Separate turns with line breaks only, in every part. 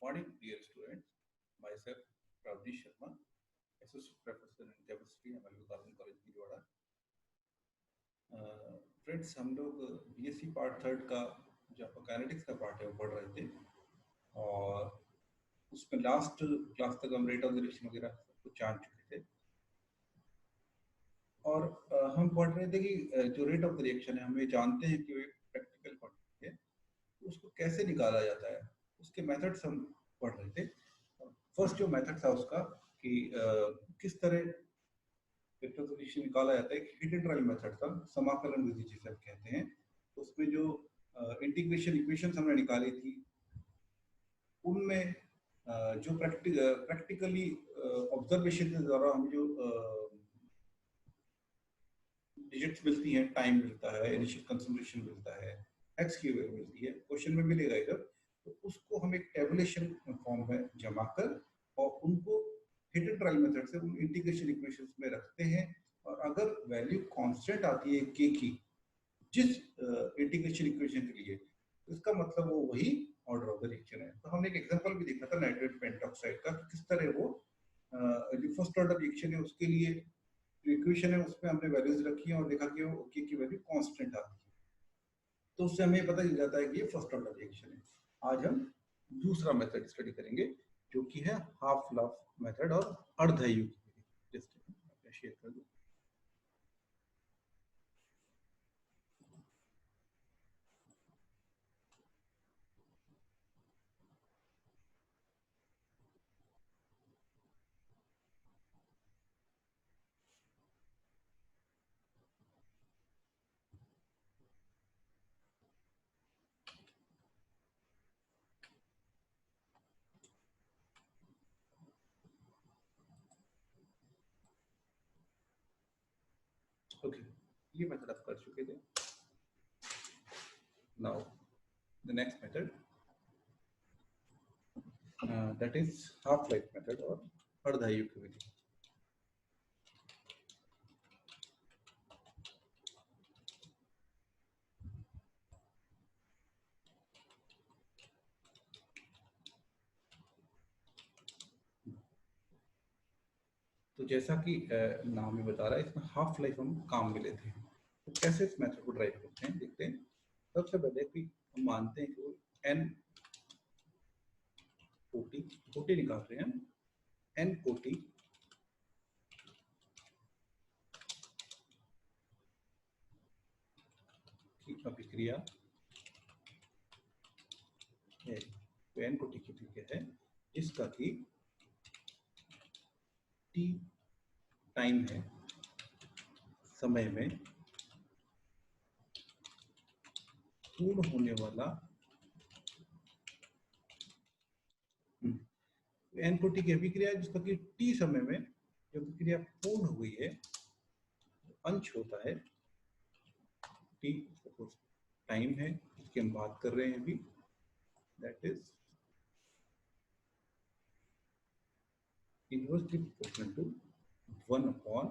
morning, dear students. Myself, Pravdeep Sharma, Associate Professor in Chemistry, MLB Government College, Vijayawada. Friends, हम लोग BSc part third का जो kinetics का part है वो पढ़ रहे थे और उसमें लास्ट क्लास तक हम रेट ऑफ द रिएक्शन वगैरह सब कुछ जान चुके थे और हम पढ़ रहे थे कि जो रेट ऑफ द रिएक्शन है हमें जानते हैं कि वो एक प्रैक्टिकल क्वांटिटी है, उसको कैसे निकाला जाता है उसके मेथड्स हम पढ़ रहे थे। फर्स्ट जो मेथड था उसका कि किस तरह वेक्टर सॉल्यूशन निकाला जाता है, हिट एंड ट्रायल मेथड था, समाकलन विधि जिसे हम कहते हैं। उसमें जो इंटीग्रेशन इक्वेशंस हमने निकाली थी उनमें जो प्रैक्टिकली ऑब्जर्वेशन के द्वारा हमें जो डिजिट्स मिलती हैं, टाइम मिलता है, इनिशियल कंसंट्रेशन मिलता है, एक्स की वैल्यू मिलती है, क्वेश्चन में मिलेगा इधर, तो उसको हम एक टेबुलेशन फॉर्म में जमा कर और उनको हिट एंड ट्रायल मेथड से उन इंटीग्रेशन इक्वेशंस में रखते हैं और अगर वैल्यू कांस्टेंट आती है के की जिस इंटीग्रेशन इक्वेशन के लिए, इसका मतलब वो वही ऑर्डर ऑफ द रिएक्शन है। तो हमने एक एग्जांपल भी देखा था नाइट्रेट पेंटॉक्साइड का, किस तरह वो जो फर्स्ट ऑर्डर रिएक्शन है उसके लिए इक्वेशन है उसमें हमने वैल्यूज रखी है और देखा कि वो के की वैल्यू कांस्टेंट आती है, तो उससे हमें पता चल जाता है कि ये फर्स्ट ऑर्डर रिएक्शन है। आज हम दूसरा मेथड स्टडी करेंगे जो कि है हाफ लाफ मेथड और अर्धायु की। शेयर कर दूं। ओके, ये मेथड आप कर चुके थे। Now the next method that is half life method और अर्धायु की विधि। तो जैसा कि नाम ही बता रहा है, इसमें हाफ लाइफ हम काम में लेते हैं। तो कैसे इस मेथड को ड्राइव करते हैं देखते हैं। सबसे पहले कि हम मानते हैं कि वो n कोटि निकाल रहे हैं, n कोटि की अभिक्रिया है। तो n कोटि की अभिक्रिया है जिसका कि t टाइम है, समय में पूर्ण होने वाला n कोटि की अभिक्रिया है जिसका कि t समय में जो अभिक्रिया पूर्ण हुई है, अंश होता है t टाइम है जिसकी हम बात कर रहे हैं अभी, that is inversely proportional to 1 upon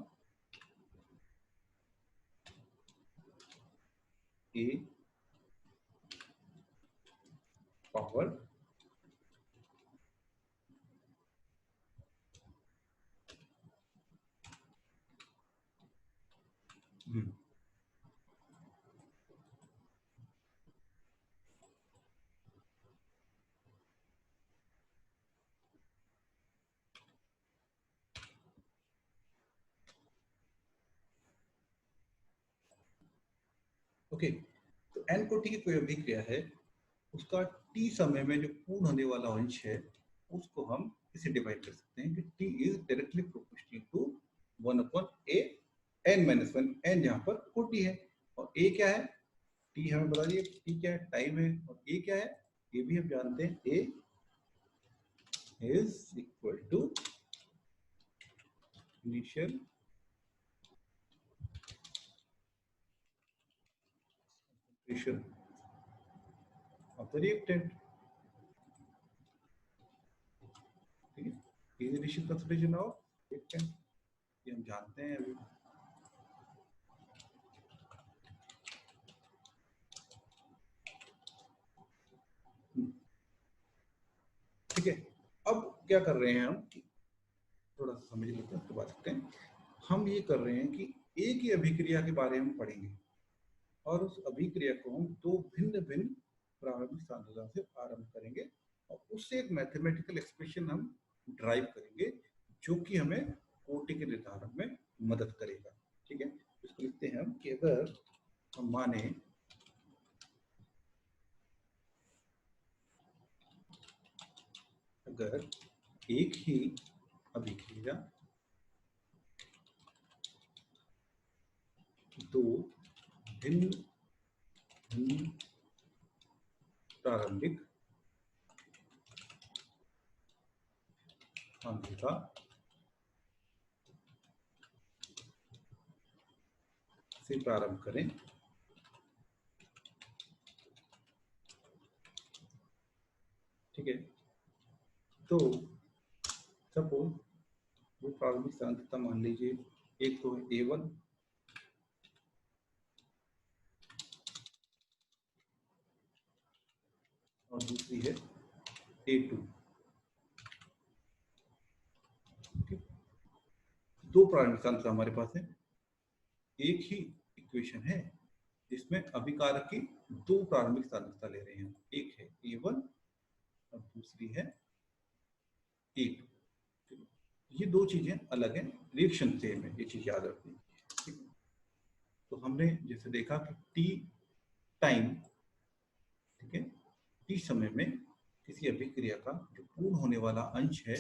a power okay. तो n कोटि की कोई अभिक्रिया है, उसका t समय में जो पूर्ण होने वाला अंश है उसको हम इसे डिवाइड कर सकते हैं कि t is directly proportional to 1 upon a n minus 1, n जहां पर कोटि है और a क्या है, t हमें बता दिए, t क्या है, टाइम है, और a क्या है, ये भी हम जानते हैं, a is equal to initial concentration of the reactant। ठीक है, is initial concentration of reactant, ये हम जानते हैं अभी। ठीक ठीक है, अब क्या कर रहे हैं हम, थोड़ा सा समझ लेते हैं उसके बाद सकते हैं। हम ये कर रहे हैं कि एक ही अभिक्रिया के बारे में पढ़ेंगे और उस अभिक्रिया को हम दो भिन्न भिन्न प्रारंभिक सांद्रता से आरंभ करेंगे और उससे एक मैथमेटिकल एक्सप्रेशन हम ड्राइव करेंगे जो कि हमें कोटि के निर्धारण में मदद करेगा। ठीक है, इसको लिखते हैं हम कि अगर हम माने अगर एक ही अभिक्रिया दो भिन्न भिन्न प्रारंभिक सांद्रता से प्रारंभ करें, ठीक है, तो सपोज वो प्रारंभिक सांद्रता मान लीजिए एक तो है A1 और दूसरी है A2। दो प्रारंभिक सांद्रता हमारे पास है, एक ही इक्वेशन है जिसमें अभिकारक की दो प्रारंभिक सांद्रता ले रहे हैं, एक है A1 और दूसरी है A2। ये दो चीजें अलग हैं, रिएक्शन सेम है, ये चीज याद रखनी। ठीक है, तो हमने जैसे देखा कि टी टाइम, ठीक है, टी समय में किसी अभिक्रिया का जो पूर्ण होने वाला अंश है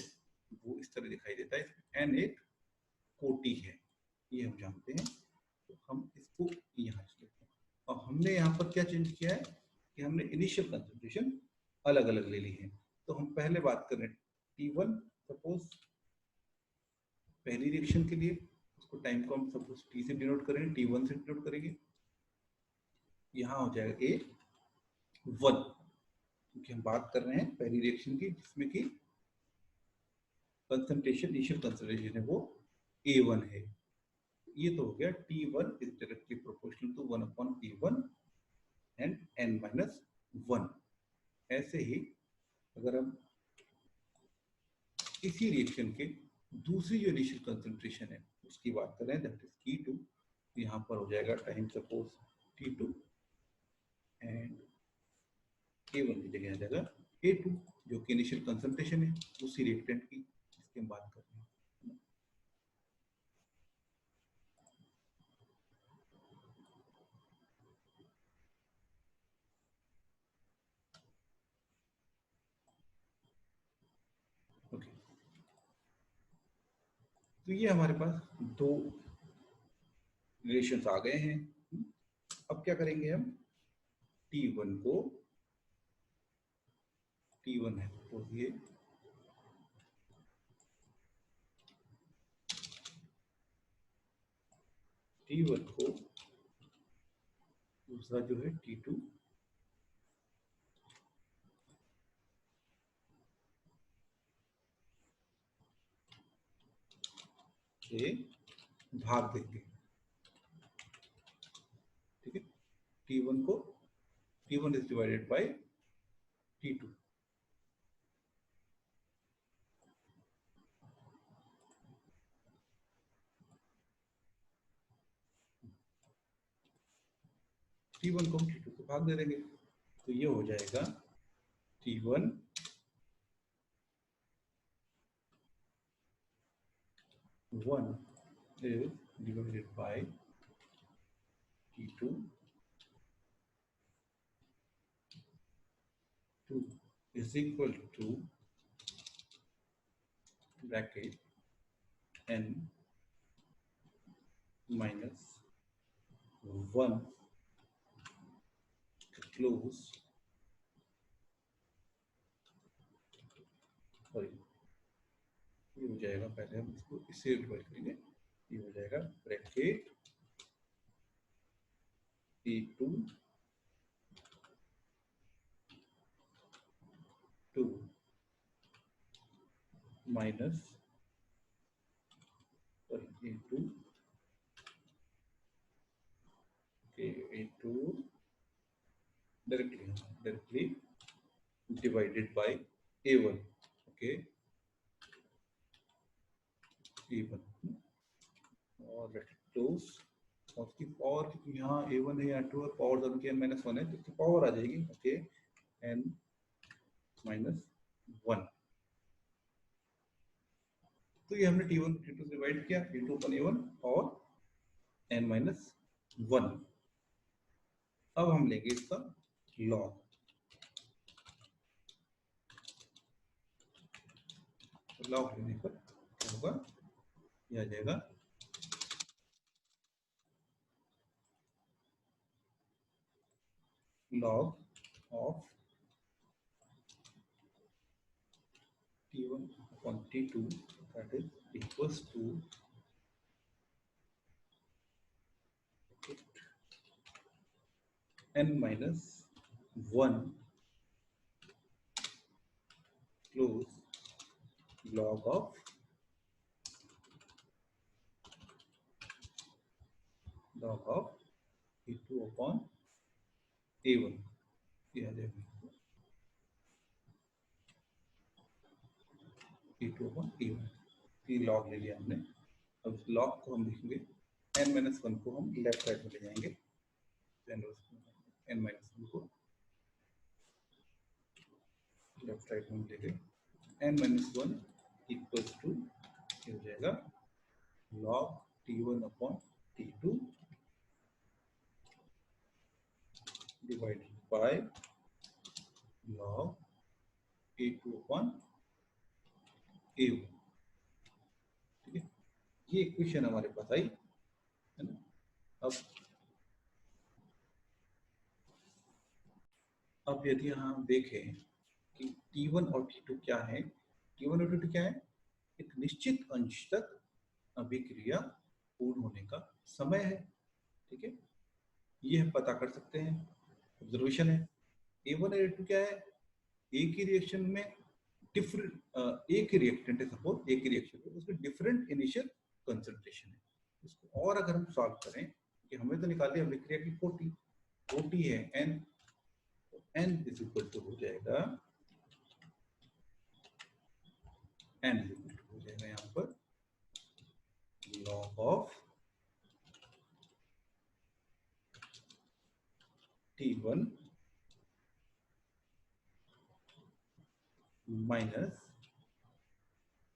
वो इस तरह दिखाई देता है, एन एक कोटि है, ये हम जानते हैं। तो हम इसको यहाँ लेते हैं और हमने यहाँ पर क्या चेंज किया है कि हमने इनिशियल कंसंट्रेशन अलग अलग ले ली है। तो हम पहले बात करें T1, सपोज पहली रिएक्शन के लिए उसको टाइम को हम सपोज T से डिनोट करेंगे, T1 से डिनोट करेंगे, यहाँ हो जाएगा A1, क्योंकि हम बात कर रहे हैं पहली रिएक्शन की जिसमें कि कंसंट्रेशन, इनिशियल कंसंट्रेशन है वो A1 है। ये तो हो गया T1 is directly proportional to 1 upon A1 and n-1। ऐसे ही अगर हम इसी रिएक्शन के दूसरी जो इनिशियल कंसंट्रेशन है उसकी बात करें, दैट इज T2, यहाँ पर हो जाएगा time suppose T2 and A1 की जगह आ जाएगा A2, जो कि इनिशियल कंसंट्रेशन है उसी रिएक्टेंट की जिसकी हम बात कर रहे हैं। ओके, तो ये हमारे पास दो रिलेशंस आ गए हैं। अब क्या करेंगे हम, T1 को, T1 है तो ये T1 को, दूसरा जो है T2 से भाग देंगे। ठीक है, T1 को, T1 is divided by T2। T1 को हम T2 से भाग दे देंगे तो ये हो जाएगा T1 1 is divided by T2 2 is equal to bracket n minus 1 close, sorry ये हो जाएगा, पहले हम इसको इससे डिवाइड करेंगे, ये हो जाएगा bracket T2 2 minus A2 A2 directly divided by A1। Okay A1 और क्लोज, और उसकी पावर यहाँ A1 है, यहाँ 2 है, पावर दोनों की n-1 है, तो इसकी पावर आ जाएगी ओके n-1। तो ये हमने T1 T2 से डिवाइड किया, T2 अपन A1 और n-1। अब हम लेंगे इसका लॉग, लॉग लेने पर क्या होगा, यह आ जाएगा log of T1 upon T2, that is equals to n-1 close log of T2 upon A1, ये आ जाएगा T2 upon A1, ये लॉग ले लिया हमने। अब इस लॉग को हम लिखेंगे n-1 को हम लेफ्ट साइड में ले जाएंगे, n-1 को लेफ्ट साइड में ले गए, n-1 इक्वल्स टू हो जाएगा log T1 upon T2 divided by log A2 upon A1। ठीक है, ये इक्वेशन हमारे पास आई है ना। अब यदि हम देखें कि T1 और T2 क्या है, T1 और T2 क्या है, एक निश्चित अंश तक अभिक्रिया पूर्ण होने का समय है। ठीक है, ये हम पता कर सकते हैं, ऑब्जर्वेशन है। A1 और A2 क्या है, एक ही रिएक्शन में डिफरेंट, एक ही रिएक्टेंट है, सपोज एक ही रिएक्शन है, उसमें डिफरेंट इनिशियल कंसंट्रेशन है। इसको और अगर हम सॉल्व करें कि हमें तो निकाले अभिक्रिया की 40 है n, तो n इज इक्वल टू हो जाएगा, n इज इक्वल टू हो जाएगा यहाँ पर log of T1 minus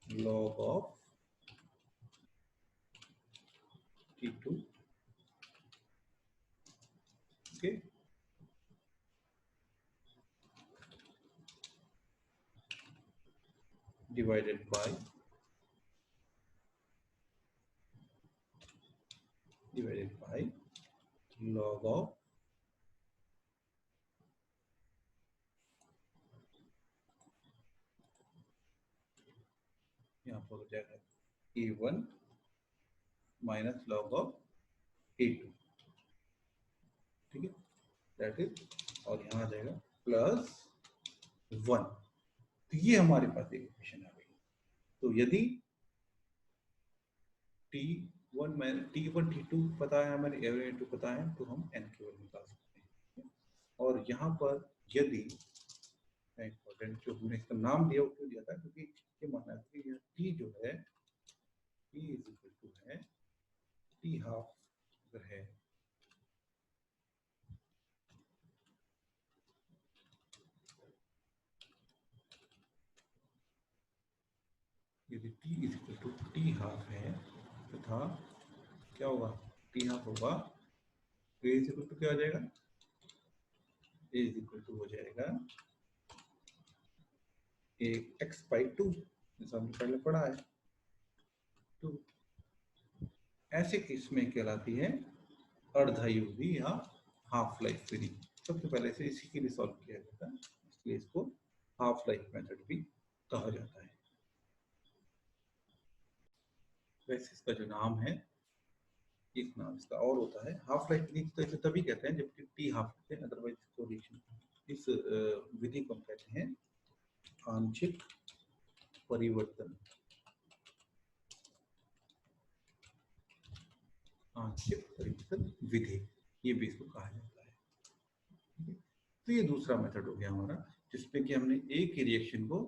log of T2, okay, divided by log of यहाँ पर हो जाएगा A1 minus log of A2। ठीक है, दैट इज, और यहाँ आ जाएगा +1। तो ये हमारे पास एक इक्वेशन आ गई। तो यदि T1 T2 पता है हमें, A2 पता है, तो हम n की वैल्यू निकाल सकते हैं। और यहाँ पर यदि इम्पोर्टेंट जो हमने इसका नाम दिया, वो क्यों दिया था, क्योंकि ये माना है कि T जो है, T इज इक्वल टू है T हाफ अगर है, यदि T is equal to T half है, तथा क्या होगा, T हाफ होगा, A इज इक्वल टू क्या हो जाएगा, A इज इक्वल टू हो जाएगा x/2, जैसा हमने पहले पढ़ा है। तो ऐसे केस में कहलाती है अर्धायुगी या हाफ लाइफ थ्योरी। सबसे पहले से इसी के लिए सॉल्व किया जाता है, इसलिए इसको हाफ लाइफ मेथड भी कहा जाता है। वैसे इसका जो नाम है, एक नाम इसका और होता है, हाफ लाइफ विधि तो इसे तभी कहते हैं जबकि टी हाफ होते हैं, अदरवाइज इसको रिएक्शन, इस विधि को हम कहते हैं आंशिक परिवर्तन, आंशिक परिवर्तन विधि, ये भी इसको कहा जाता है। तो ये दूसरा मेथड हो गया हमारा, जिसमें कि हमने एक ही रिएक्शन को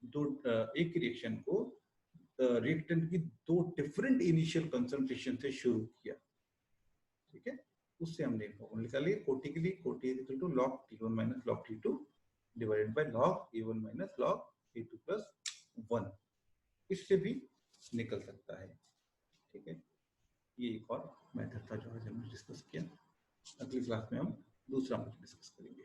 एक रिएक्शन को रिएक्टेंट की 2 डिफरेंट इनिशियल कंसंट्रेशन से शुरू किया, ठीक है, उससे हमने फॉर्मूला निकाली कोटी के लिए, कोटी is equal to log T1 minus log T2 divided by log A1 minus log A2 plus 1, इससे भी निकल सकता है, ठीक है। ये एक और मेथड था जो आज हमने डिस्कस किया। अगली क्लास में हम दूसरा मेथड डिस्कस करेंगे।